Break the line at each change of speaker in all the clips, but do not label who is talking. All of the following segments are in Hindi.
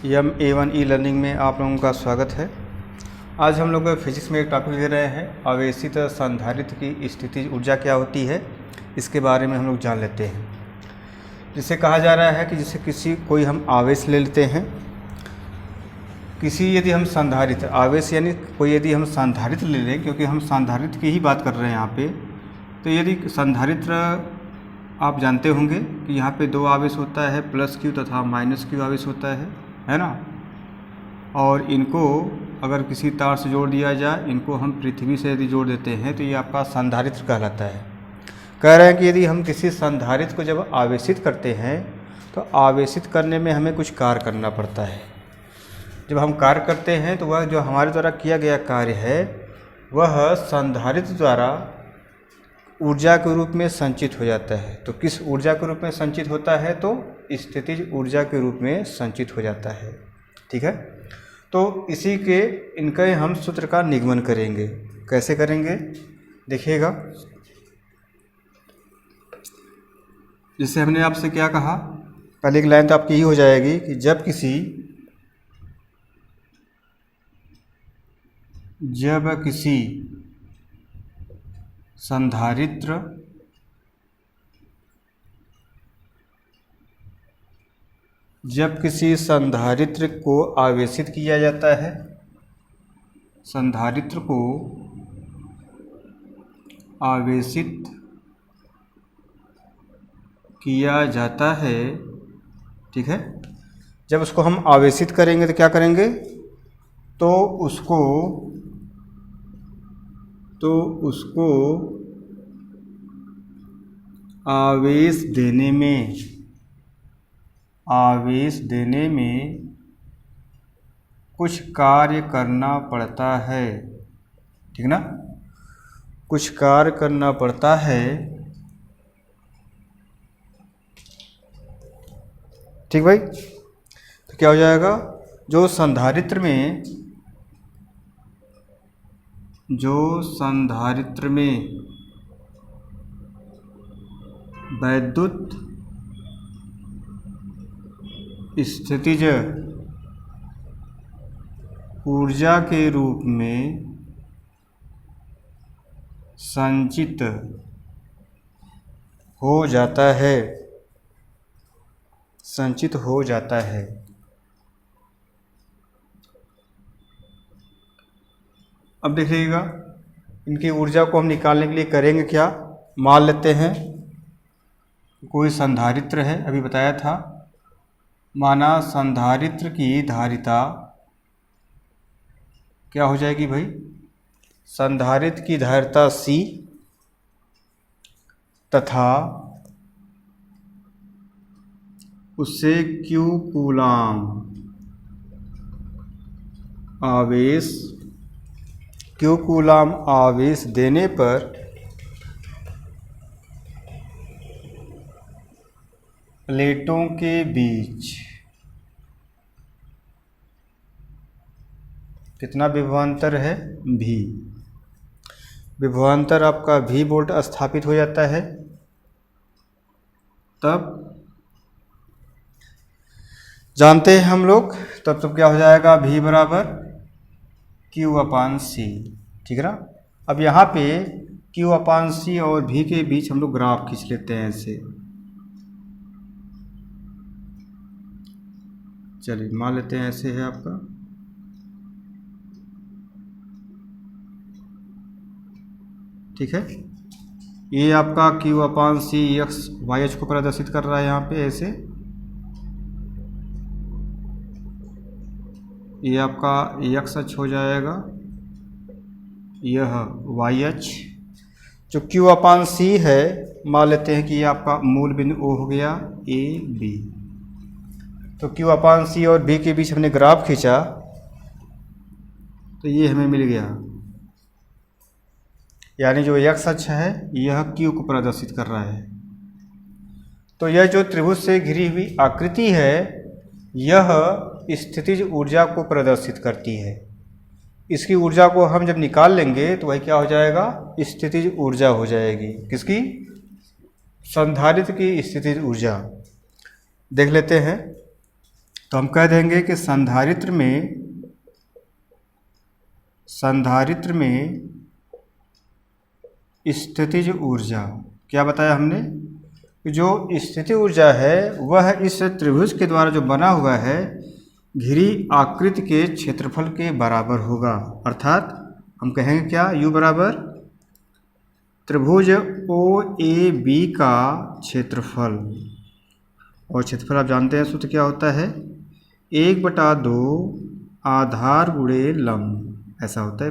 MA1 ई लर्निंग में आप लोगों का स्वागत है। आज हम लोग फिजिक्स में एक टॉपिक ले रहे हैं, आवेशित संधारित्र की स्थितिज ऊर्जा क्या होती है, इसके बारे में हम लोग जान लेते हैं। जिसे कहा जा रहा है कि जैसे कोई हम आवेश ले लेते हैं, यदि हम संधारित्र आवेश यानी कोई यदि हम संधारित्र ले लें, क्योंकि हम संधारित्र की ही बात कर रहे हैं यहाँ पे। तो यदि संधारित्र आप जानते होंगे कि यहाँ पे दो आवेश होता है, प्लस क्यू तथा माइनस क्यू आवेश होता है ना। और इनको अगर किसी तार से जोड़ दिया जाए, इनको हम पृथ्वी से यदि जोड़ देते हैं तो ये आपका संधारित्र कहलाता है। कह रहे हैं कि यदि हम किसी संधारित्र को जब आवेशित करते हैं तो आवेशित करने में हमें कुछ कार्य करना पड़ता है। जब हम कार्य करते हैं तो वह जो हमारे द्वारा किया गया कार्य है वह संधारित्र द्वारा ऊर्जा के रूप में संचित हो जाता है। तो किस ऊर्जा के रूप में संचित होता है? तो स्थितिज ऊर्जा के रूप में संचित हो जाता है। ठीक है, तो इसी के इनका हम सूत्र का निगमन करेंगे। कैसे करेंगे देखिएगा। जैसे हमने आपसे क्या कहा, पहले एक लाइन तो आपकी ही हो जाएगी कि जब किसी संधारित्र को आवेशित किया जाता है, संधारित्र को आवेशित किया जाता है, ठीक है। जब उसको हम आवेशित करेंगे तो क्या करेंगे? तो उसको आवेश देने में कुछ कार्य करना पड़ता है, ठीक ना। कुछ कार्य करना पड़ता है, ठीक भाई। तो क्या हो जाएगा? जो संधारित्र में वैद्युत स्थितिज ऊर्जा के रूप में संचित हो जाता है, अब देखिएगा इनकी ऊर्जा को हम निकालने के लिए करेंगे क्या। मान लेते हैं कोई संधारित्र है, अभी बताया था। माना संधारित्र की धारिता क्या हो जाएगी भाई? संधारित्र की धारिता C तथा उससे Q कूलाम आवेश देने पर प्लेटों के बीच कितना विभवांतर है? V। विभवांतर आपका V वोल्ट स्थापित हो जाता है। तब जानते हैं हम लोग, तब क्या हो जाएगा? V बराबर Q/C, ठीक है ना। अब यहाँ पे Q/C और V के बीच हम लोग ग्राफ खींच लेते हैं ऐसे। चलिए मान लेते हैं ऐसे है आपका, ठीक है। ये आपका Q/C x y अक्ष को प्रदर्शित कर रहा है यहाँ पे ऐसे। ये आपका x अक्ष हो जाएगा, यह y अक्ष। जो Q/C है, मान लेते हैं कि ये आपका मूल बिंदु O हो गया A B। तो Q/C और B के बीच हमने ग्राफ खींचा तो ये हमें मिल गया, यानी जो x अक्ष है यह Q को प्रदर्शित कर रहा है। तो यह जो त्रिभुज से घिरी हुई आकृति है यह स्थितिज ऊर्जा को प्रदर्शित करती है। इसकी ऊर्जा को हम जब निकाल लेंगे तो वह क्या हो जाएगा? स्थितिज ऊर्जा हो जाएगी। किसकी? संधारित्र की स्थितिज ऊर्जा। देख लेते हैं। तो हम कह देंगे कि संधारित्र में स्थितिज ऊर्जा, क्या बताया हमने कि जो स्थितिज ऊर्जा है वह इस त्रिभुज के द्वारा जो बना हुआ है घिरी आकृति के क्षेत्रफल के बराबर होगा। अर्थात हम कहेंगे क्या, U बराबर त्रिभुज OAB का क्षेत्रफल, और क्षेत्रफल आप जानते हैं सूत्र क्या होता है, 1/2 आधार गुणे लंब, ऐसा होता है।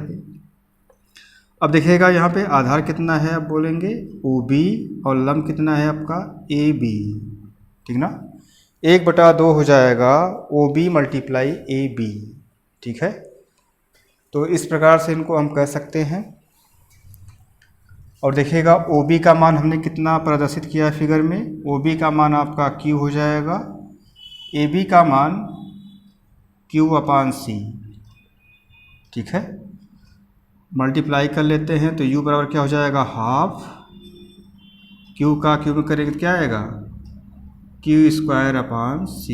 अब देखिएगा यहाँ पे आधार कितना है, आप बोलेंगे OB, और लंब कितना है आपका AB, ठीक ना। 1/2 हो जाएगा OB मल्टीप्लाई AB, ठीक है। तो इस प्रकार से इनको हम कह सकते हैं। और देखिएगा OB का मान हमने कितना प्रदर्शित किया है फिगर में, OB का मान आपका Q हो जाएगा, AB का मान Q/C, ठीक है। मल्टीप्लाई कर लेते हैं तो U बराबर क्या हो जाएगा, हाफ, Q का Q में करेंगे तो क्या आएगा, Q²/C।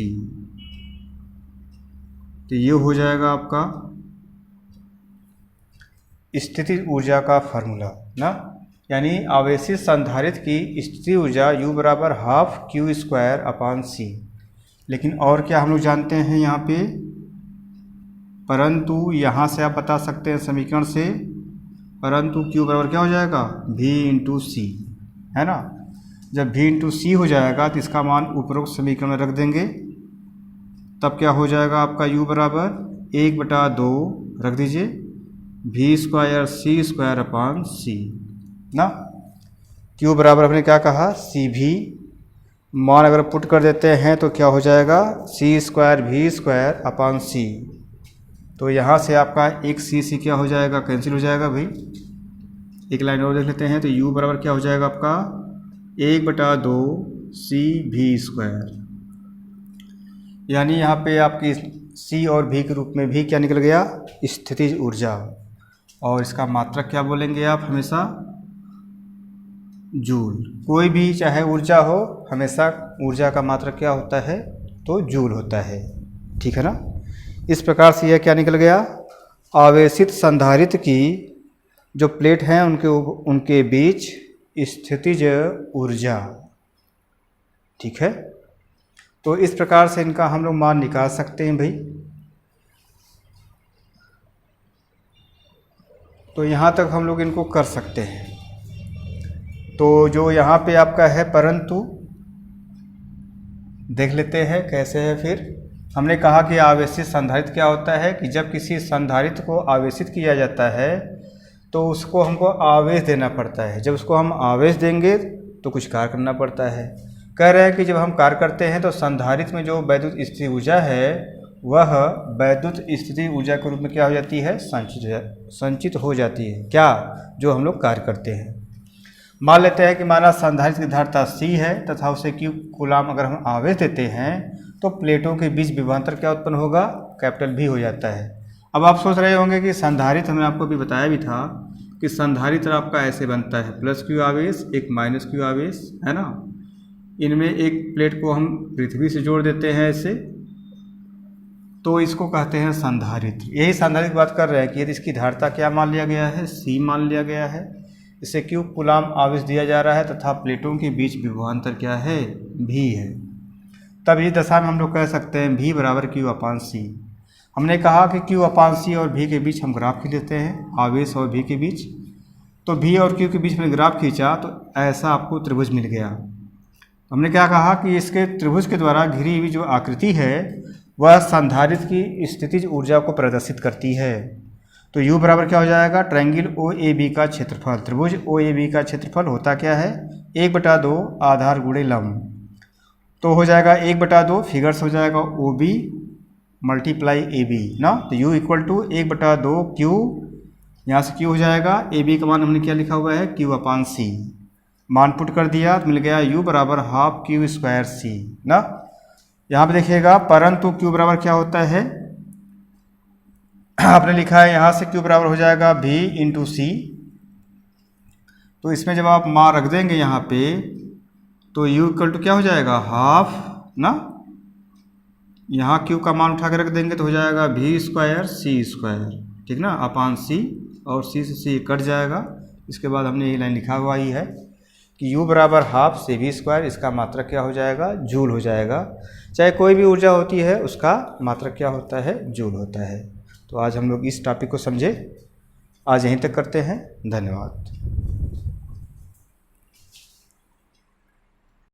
तो ये हो जाएगा आपका स्थितिज ऊर्जा का फार्मूला ना, यानी आवेशित संधारित्र की स्थितिज ऊर्जा U बराबर हाफ Q²/C। लेकिन और क्या हम लोग जानते हैं यहाँ पे, परंतु यहाँ से आप बता सकते हैं समीकरण से, परंतु Q बराबर क्या हो जाएगा, V/C, है ना। जब V/C हो जाएगा तो इसका मान उपरोक्त समीकरण में रख देंगे, तब क्या हो जाएगा आपका U बराबर 1/2 रख दीजिए V²C²/C ना। Q बराबर हमने क्या कहा, CV, मान अगर पुट कर देते हैं तो क्या हो जाएगा, C²V²/C। तो यहाँ से आपका एक C क्या हो जाएगा, कैंसिल हो जाएगा भाई। एक लाइन और देख लेते हैं तो U बराबर क्या हो जाएगा आपका 1/2 CV², यानी यहाँ पे आपकी C और V के रूप में भी क्या निकल गया, स्थितिज ऊर्जा। और इसका मात्रक क्या बोलेंगे आप हमेशा, जूल। कोई भी चाहे ऊर्जा हो, हमेशा ऊर्जा का मात्रक क्या होता है, तो जूल होता है, ठीक है ना। इस प्रकार से यह क्या निकल गया, आवेशित संधारित्र की जो प्लेट हैं उनके बीच स्थितिज ऊर्जा, ठीक है। तो इस प्रकार से इनका हम लोग मान निकाल सकते हैं भाई। तो यहाँ तक हम लोग इनको कर सकते हैं। तो जो यहाँ पे आपका है, परंतु देख लेते हैं कैसे है। फिर हमने कहा कि आवेशित संधारित्र क्या होता है कि जब किसी संधारित्र को आवेशित किया जाता है तो उसको हमको आवेश देना पड़ता है। जब उसको हम आवेश देंगे तो कुछ कार्य करना पड़ता है। कह रहे हैं कि जब हम कार्य करते हैं तो संधारित्र में जो वैद्युत स्थिति ऊर्जा है वह वैद्युत स्थिति ऊर्जा के रूप में क्या हो जाती है, संचित हो जाती है। क्या, जो हम लोग कार्य करते हैं। मान लेते हैं कि माना संधारित्र की धारिता C है तथा उसे Q कूलाम अगर हम आवेश देते हैं तो प्लेटों के बीच विभवांतर क्या उत्पन्न होगा, कैपिटल V हो जाता है। अब आप सोच रहे होंगे कि संधारित्र हमने आपको भी बताया भी था कि संधारित्र आपका ऐसे बनता है, +Q आवेश एक -Q आवेश, है ना। इनमें एक प्लेट को हम पृथ्वी से जोड़ देते हैं ऐसे, तो इसको कहते हैं संधारित्र। यही संधारित्र की बात कर रहे हैं कि यदि इसकी धारिता क्या मान लिया गया है, C मान लिया गया है, इसे Q कूलाम आवेश दिया जा रहा है तथा प्लेटों के बीच विभवांतर क्या है, V है। तब इस दशा में हम लोग कह सकते हैं V बराबर Q/C। हमने कहा कि Q/C और V के बीच हम ग्राफ खींच लेते हैं, आवेश और V के बीच। तो V और Q के बीच में ग्राफ खींचा तो ऐसा आपको त्रिभुज मिल गया। हमने क्या कहा कि इसके त्रिभुज के द्वारा घिरी हुई जो आकृति है वह संधारित्र की स्थितिज ऊर्जा को प्रदर्शित करती है। तो U बराबर क्या हो जाएगा, ट्रायंगल OAB का क्षेत्रफल। त्रिभुज OAB का क्षेत्रफल होता क्या है, 1/2 आधार गुणे लंब। तो हो जाएगा 1/2, फिगर से हो जाएगा OB मल्टीप्लाई AB ना। तो U इक्वल टू 1/2 Q, यहाँ से Q हो जाएगा, AB का मान हमने क्या लिखा हुआ है, Q/C। मान पुट कर दिया तो मिल गया U बराबर हाफ Q²C ना। यहाँ पे देखिएगा परंतु Q बराबर क्या होता है, आपने लिखा है यहाँ से Q बराबर हो जाएगा V/C। तो इसमें जब आप मान रख देंगे यहाँ पे तो U इक्वल टू क्या हो जाएगा, हाफ ना यहाँ क्यू का मान उठा के रख देंगे तो हो जाएगा v² c², ठीक ना, अपान c, और c से c कट जाएगा। इसके बाद हमने ये लाइन लिखा हुआ ही है कि u बराबर हाफ cv², इसका मात्रक क्या हो जाएगा, जूल हो जाएगा। चाहे कोई भी ऊर्जा होती है उसका मात्रक क्या होता है, जूल होता है। तो आज हम लोग इस टॉपिक को समझे, आज यहीं तक करते हैं। धन्यवाद।